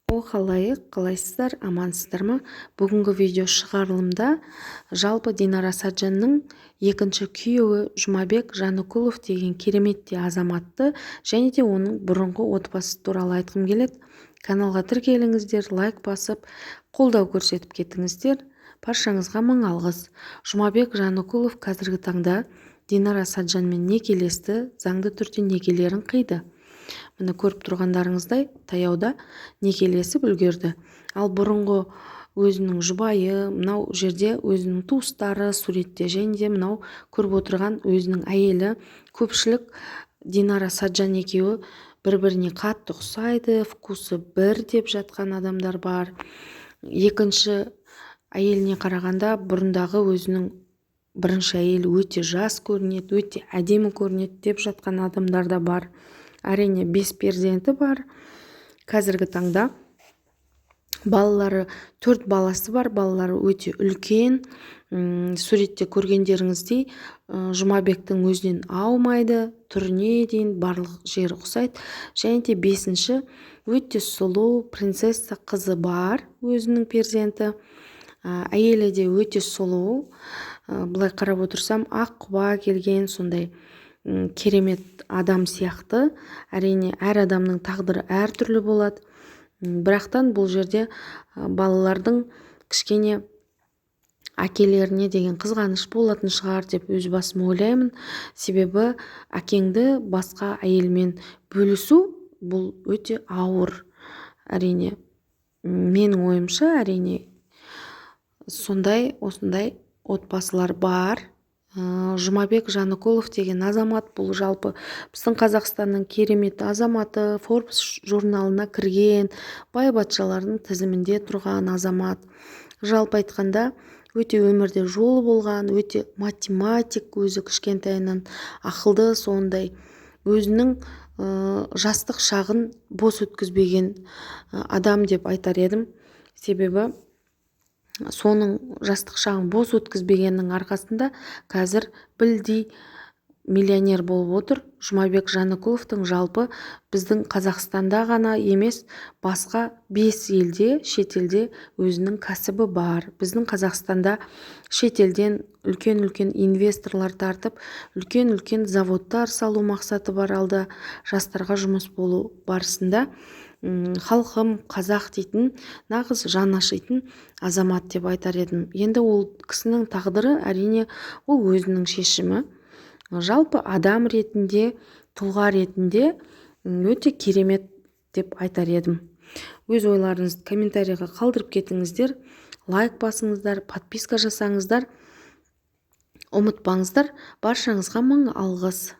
Халайық, қалайсыздар, амансыздар ма? Бүгінгі видео шығарылымда жалпы Динара Саджанның екінші күйеуі Жұмабек Жаныкулов деген кереметте азаматты және де оның бұрынғы отбасы туралы айтқым келеді. Каналға тіркеліңіздер, лайк басып, қолдау көрсетіп кетіңіздер. Баршаңызға мың алғыс. Жұмабек Жаныкулов қазіргі таңда Динара Саджанмен некелесті, заңды түрде некелерін қиды. Міне көріп тұрғандарыңыздай таяуда некелесіп үлгерді. Ал бұрынғы өзінің жұбайы мынау жерде өзінің туыстары суретте, және де мынау көріп отырған өзінің әйелі. Көпшілік Динара Саджан екеуі бір-біріне қатты ұқсайды, вкусы бір деп жатқан адамдар бар. Екінші әйеліне қарағанда бұрындағы өзінің бірінші әйелі өте жас көрінеді, өте әдемі көрінеді деп жатқан адамдар да бар. Әрине 5 перзенті бар. Қазіргі таңда балалары 4 баласы бар. Балалары өте үлкен. Суретте көргендеріңіздей Жұмабектің өзінен аумайды, түріне дейін барлық жері ұқсайды. Және де 5-ші өте сұлу принцесса қызы бар, өзінің перзенті. Әйелі де өте сұлу. Былай қарап отырсам, ақ құба келген сондай керемет адам сияқты. Әрине әр адамның тағдыры әртүрлі болады. Бірақтан бұл жерде балалардың кішкене әкелеріне деген қызғаныш болатын шығар деп өз басым ойлаймын. Себебі әкеңді басқа әйелмен бөлісу бұл өте ауыр. Әрине менің ойымша, әрине осындай отбасылар бар. Жұмабек Жаныкулов деген азамат бұл жалпы біздің Қазақстанның керемет азаматы, Forbes журналына кірген, бай-батшалардың тізімінде тұрған азамат. Жалпы айтқанда өте өмірде жолы болған, өте математик, өзі кішкентайынан ақылды, сондай өзінің жастық шағын бос өткізбеген адам деп айтар едім. Себебі соның жастық шағын бос өткізбегеннің арқасында қазір білдей миллионер болып отыр. Жұмабек Жаныкуловтың жалпы біздің Қазақстанда ғана емес, басқа 5 елде, шетелде өзінің кәсібі бар. Біздің Қазақстанда шетелден үлкен-үлкен инвесторлар тартып, үлкен-үлкен заводтар салу мақсаты бар. Алда жастарға жұмыс болу барысында халқым қазақ дейтін нағыз жан ашитын азамат деп айтар едім. Енді ол кісінің тағдыры әрине ол өзінің шешімі. Жалпы адам ретінде, тұлға ретінде өте керемет деп айтар едім. Өз ойларыңызды комментарийға қалдырып кетіңіздер, лайк басыңыздар, подписка жасаңыздар. Ұмытпаңыздар. Баршаңызға мың алғыс.